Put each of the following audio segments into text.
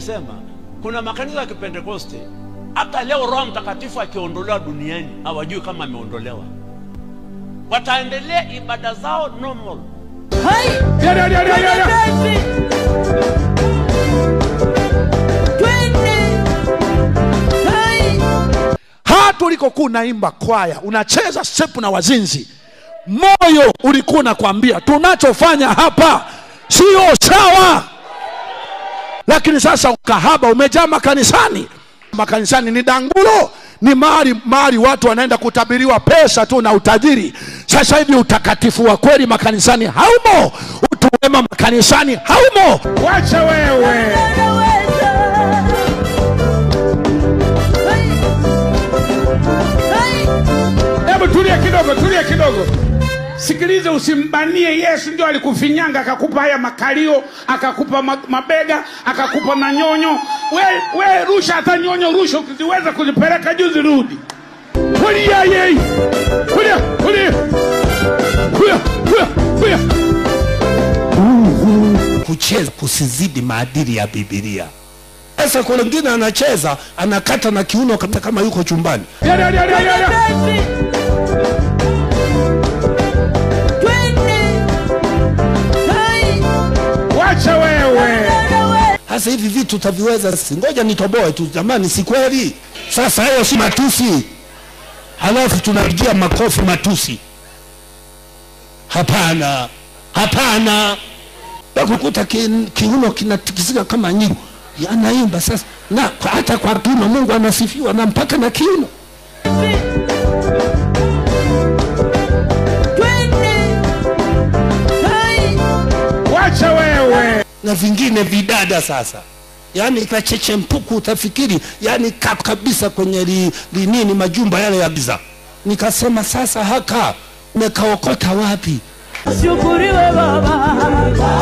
nilisema kuna makanisa ya Kipentekoste hata leo Roho Mtakatifu akiondolewa duniani hawajui kama ameondolewa. Wataendelea ibada zao normal. Hata ulikokuwa unaimba kwaya, unacheza sepu na wazinzi, moyo ulikuwa unakwambia tunachofanya hapa sio sawa. Lakini sasa ukahaba umejaa makanisani. Makanisani ni dangulo, ni mali watu wanaenda kutabiriwa pesa tu na utajiri. Sasa hivi utakatifu wa kweli makanisani haumo, utu wema makanisani haumo. Wacha wewe. Hebu tulia kidogo. Sikiliza, usimbanie Yesu. Ndio alikufinyanga akakupa haya makalio, akakupa mabega, akakupa na nyonyo. We rusha hata nyonyo, rusha ukiweza kuzipeleka juu zirudi. Kulia yeye. Kulia. Kucheza kusizidi maadili ya Biblia. Sasa kuna mwingine anacheza anakata na kiuno kama yuko chumbani. Wacha wewe. Sasa hivi vitu utaviweza? Ngoja nitoboe tu jamani, si kweli? Sasa hayo si matusi. Halafu tunapigia makofi matusi. Hapana. Nakukuta kiuno kinatikisika kama nyingi. Anaimba sasa na hata kwa kiuno Mungu anasifiwa na mpaka na kiuno. Wacha wewe. Na vingine vidada sasa. Yaani kacheche mpuku utafikiri yani kabisa kwenye nini majumba yale ya biza. Nikasema sasa haka umekaokota wapi? Shukuriwe baba.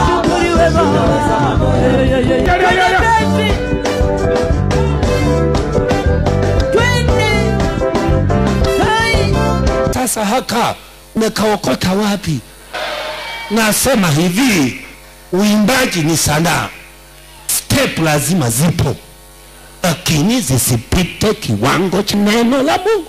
Shukuriwe baba. Sasa haka umekaokota wapi? Nasema hivi, uimbaji ni sanaa. Step lazima zipo, lakini zisipite kiwango cha neno la Mungu.